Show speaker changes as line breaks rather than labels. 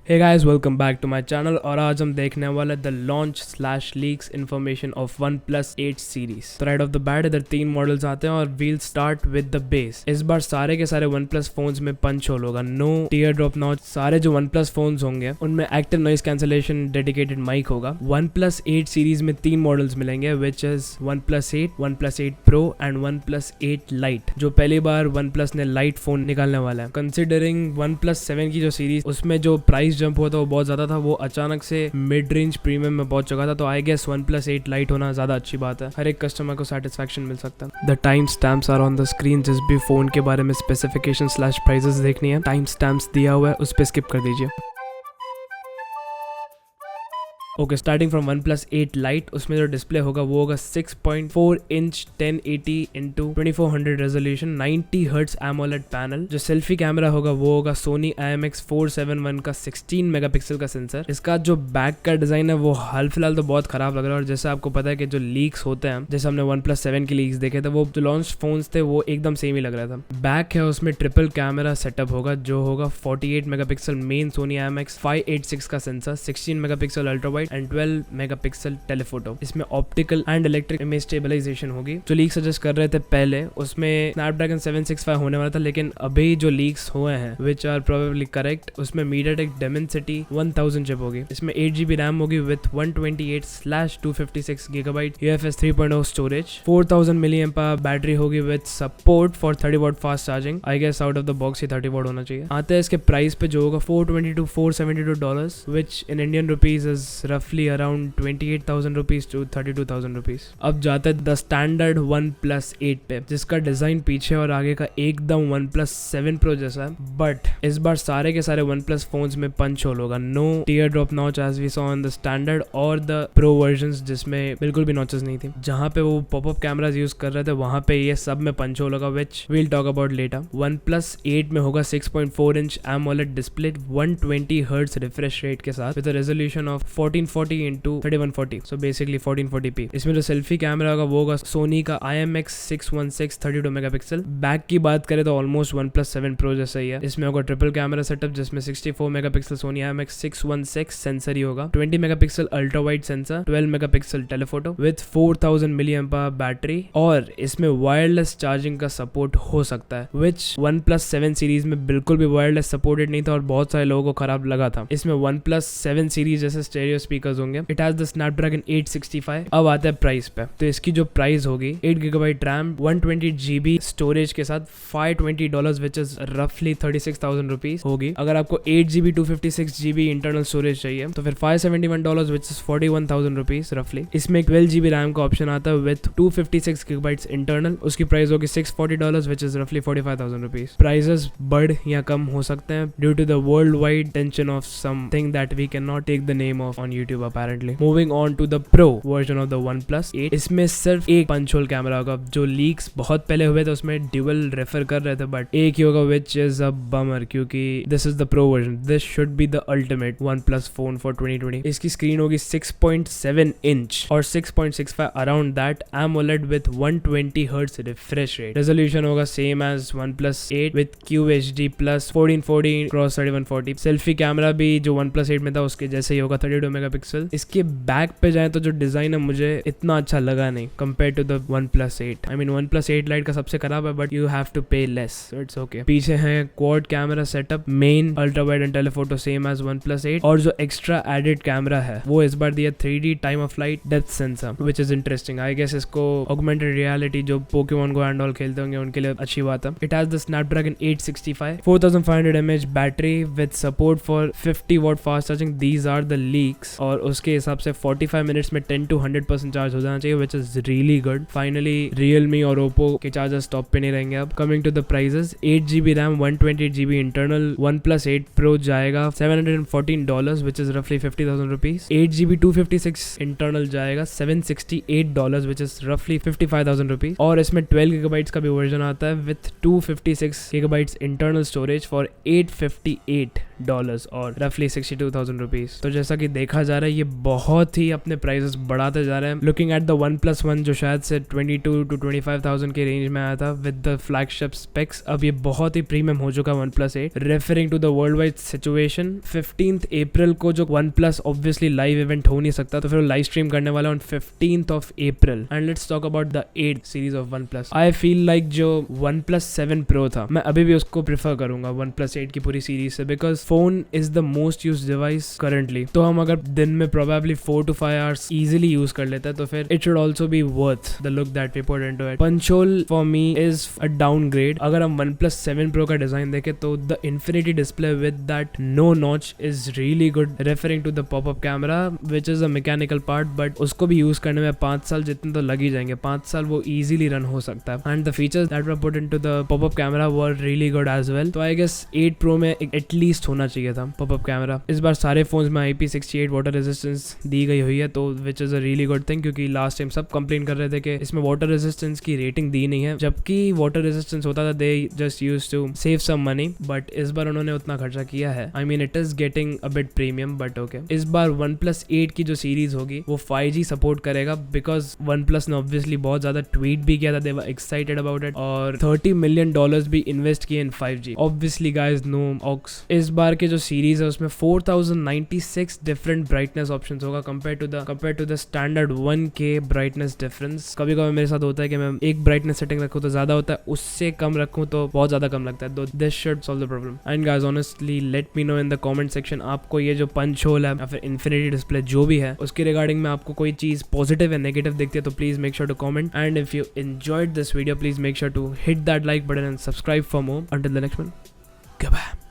Hey guys welcome back to my channel और आज हम देखने वाले the launch slash leaks information of OnePlus 8 series. तो राइट ऑफ द बैट इधर 3 मॉडल्स आते हैं और we'll start with the base. इस बार सारे के सारे OnePlus फोन्स में पंच होल होगा, नो टीयर ड्रॉप नॉच। सारे जो OnePlus फोन्स होंगे उनमें active noise cancellation dedicated mic होगा। OnePlus 8 सीरीज में 3 मॉडल्स मिलेंगे which is OnePlus 8, OnePlus 8 Pro and OnePlus 8 Lite, जो पहली बार OnePlus ने लाइट फोन निकालने वाला है। कंसिडरिंग OnePlus 7 की जो सीरीज उसमें जो प्राइस जंप हुआ था वो बहुत ज्यादा था, वो अचानक से मिड रेंज प्रीमियम में पहुंच चुका था। तो आई गेस OnePlus 8 Lite होना ज्यादा अच्छी बात है, हर एक कस्टमर को सेटिस्फेक्शन मिल सकता है। The timestamps are on the screen. जिस भी फोन के बारे में स्पेसिफिकेशन स्लैश प्राइसेस देखनी है, टाइम स्टैम्प्स दिया हुआ है, उस पर स्किप कर दीजिए। Okay, starting from OnePlus 8 Lite, उसमें जो डिस्प्ले होगा वो होगा 6.4 inch 1080 into 2400 resolution 90 hertz AMOLED panel. जो सेल्फी कैमरा होगा वो होगा Sony IMX471 का 16 मेगापिक्सल का सेंसर। इसका जो बैक का डिजाइन है वो हाल फिलहाल तो बहुत खराब लग रहा है, और जैसे आपको पता है कि जो लीक्स होते हैं, जैसे हमने OnePlus 7 की लीक्स देखे थे, वो जो लॉन्च फोन्स थे वो एकदम सेम ही लग रहा था। बैक है उसमें ट्रिपल कैमरा सेटअप होगा, जो होगा 48 मेगापिक्सल मेन Sony IMX586 का sensor, 16 megapixel ultra wide and 12 megapixel telephoto. इसमें optical and electric image stabilization होगी। जो लीक सजेस्ट कर रहे थे पहले उसमें स्नैपड्रैगन 765 होने वाला था, लेकिन अभी जो लीक्स हुए हैं विच आर प्रोबेबली करेक्ट, उसमें मीडियाटेक Dimensity 1000 चिप होगी। इसमें 8GB रैम होगी with 128/256 GB UFS 3.0 storage, 4000 mAh battery होगी with support for 30 watt fast charging. I guess out of the box ही 30 वाट होना चाहिए। आते हैं इसके प्राइस पे, जो होगा $420 to $472, which in Indian rupees is रफली अराउंड 28,000 रुपीज टू 32,000 रुपीज। अब जाते हैं द स्टैंडर्ड OnePlus 8 पे, जिसका डिजाइन पीछे और आगे का एकदम OnePlus 7 Pro जैसा है, बट इस बार सारे के सारे OnePlus फोन्स में पंच होल होगा, no teardrop notch as we saw on the standard और द प्रो वर्जन्स, जिसमें बिल्कुल भी नॉचेस नहीं थी। जहां पे वो पॉपअप कैमरास यूज कर रहे थे वहां पे ये सब में पंच होल होगा, which will talk about later. OnePlus 8 में होगा 6.4 इंच AMOLED display 120 hertz refresh rate के साथ with resolution of 1440 into 3140, so basically 1440p। इसमें जो सेल्फी कैमरा होगा वो होगा सोनी का IMX616 32 मेगापिक्सल। बैक की बात करें तो ऑलमोस्ट OnePlus 7 Pro जैसा ही है। इसमें होगा ट्रिपल कैमरा सेटअप, जिसमें 64 मेगापिक्सल सोनी IMX616 सेंसर ही होगा, 20 megapixel ultra wide sensor, 12 megapixel telephoto with 4000 mAh battery, और इसमें वायरलेस चार्जिंग का सपोर्ट हो सकता है, विच OnePlus 7 सीरीज में बिल्कुल भी वायरलेस सपोर्टेड नहीं था और बहुत सारे लोगों को खराब लगा था। इसमें OnePlus 7 सीरीज जैसे स्टेरियो स्पीकर्स होंगे। It has the Snapdragon 865। अब आता है प्राइस पे, तो इसकी जो प्राइस होगी 8GB रैम 120GB स्टोरेज के साथ $520, विच इज रफली 36,000 रुपीज होगी। अगर आपको 8GB 256GB इंटरनल स्टोरेज चाहिए तो फिर $571, विच इज 41,000 रुपीज रफली। इसमें 12GB रैम का ऑप्शन आता है विथ 256GB इंटरनल, उसकी प्राइस होगी $640, विच इज रफली 45,000 रुपीज। प्राइसेस बढ़ या कम हो सकते हैं due to the world wide tension of something that we can not take the name of on YouTube apparently. Moving on to the Pro version of the OnePlus 8, इसमें सिर्फ एक punch hole camera होगा। जो leaks बहुत पहले हुए थे उसमें ड्यूअल रेफर कर रहे थे, बट एक ही होगा, which is a bummer, क्योंकि this is the Pro version. This should be the ultimate OnePlus phone for 2020. इसकी स्क्रीन होगी 6.7 इंच और 6.65 around that AMOLED with 120 Hz refresh rate. Resolution होगा same as OnePlus 8 with QHD plus 1440x3140. Selfie camera भी जो OnePlus 8 में था उसके जैसे ही होगा, 32 मेगापिक्सल। इसके बैक पे जाए तो जो डिजाइन है मुझे इतना अच्छा लगा नहीं compare to the OnePlus 8। I mean OnePlus 8 Lite का सबसे खराब है, but you have to pay less, so it's okay. पीछे है quad camera setup, main ultra wide and telephoto same as OnePlus 8, और जो एक्स्ट्रा एडेड कैमरा है वो इस बार दिया 3D time of flight depth sensor, which is interesting. I guess इसको ऑगमेंटेड रियलिटी जो पोकेमॉन गो एंड ऑल खेलते होंगे उनके लिए अच्छी बात है। It has the Snapdragon 865, 4500 mAh battery with support for 50 watt fast charging. These are the leaks, और उसके हिसाब से 45 मिनट्स में 10 to 100% चार्ज हो जाना चाहिए, which is really good. Finally Realme और Oppo के चार्जर स्टॉप पे नहीं रहेंगे। अब coming to the prices, 8GB RAM 128GB internal OnePlus 8 Pro जाएगा $714, विच इज रफली 50,000 रुपीज। 8GB 256 इंटरनल जाएगा $768, विच इज रफली 55,000 रुपीज। और इसमें 12GB का भी वर्जन आता है with 256GB internal storage for $858 और रफली 62,000 रुपीज। तो जैसा कि देखा जा रहा है, ये बहुत ही अपने प्राइसेस बढ़ाते जा रहे हैं। लुकिंग एट द OnePlus 1 जो शायद से 22 to 25,000 के रेंज में आया था विद द फ्लैगशिप स्पेक्स, अब ये बहुत ही प्रीमियम हो चुका है OnePlus 8। Referring to the world wide situation, 15th April को जो OnePlus ऑब्वियसली लाइव इवेंट हो नहीं सकता, तो फिर लाइव स्ट्रीम करने वाला on 15th of April। And let's talk about the 8 series of OnePlus। I feel like जो OnePlus 7 Pro था, मैं अभी भी उसको प्रेफर करूंगा OnePlus 8 की पूरी सीरीज से, because phone is the most use device currently. तो हम अगर दिन में probably 4 to 5 hours easily use कर लेते हैं, तो फिर it should also be worth the look that we put into it. Punch hole for me is a downgrade. अगर हम OnePlus 7 Pro का डिजाइन देखें तो the infinity display with that no notch is really good. Referring to the popup camera which is a mechanical part, but उसको भी use करने में 5 साल जितने तो लग ही जाएंगे। 5 साल वो इजीली रन हो सकता है। And the features that were put into the popup camera were really good as well. तो आई गेस 8 Pro में एटलीस्ट होना चाहिए था पॉपअप कैमरा। इस बार सारे फोन्स में IP68 वाटर रेजिस्टेंस दी गई हुई है, तो which is a really good thing, क्योंकि लास्ट टाइम सब कंप्लेन कर रहे थे कि इसमें वाटर रेजिस्टेंस की रेटिंग दी नहीं है, जबकि वाटर रेजिस्टेंस होता था they just used to save some money. But इस बार उन्होंने उतना खर्चा किया है। I mean it is getting a bit premium, but okay. इस बार OnePlus 8 की जो सीरीज होगी वो 5G सपोर्ट करेगा, बिकॉज OnePlus ने ऑब्वियसली बहुत ज्यादा ट्वीट भी किया था, they were excited about it, और $30 million भी इन्वेस्ट किए in 5G। Obviously guys no aux. इस बार के जो सीरीज है उसमें 4096 डिफरेंट ब्राइटनेस ऑप्शंस होगा compare to the standard 1K brightness difference. कभी कभी मेरे साथ होता है कि मैं एक ब्राइटनेस सेटिंग रखूँ तो ज्यादा होता है, उससे कम रखूँ तो बहुत ज्यादा कम लगता है। This should solve the problem. And guys honestly let me know in the comment section, आपको ये जो पंच होल है या फिर इन्फिनिटी डिस्प्ले जो भी है उसके रिगार्डिंग में आपको कोई चीज पॉजिटिव या नेगेटिव दिखती है तो please make sure to comment. And if you enjoyed this video please make sure to hit that like button and subscribe for more. Until the next one, goodbye.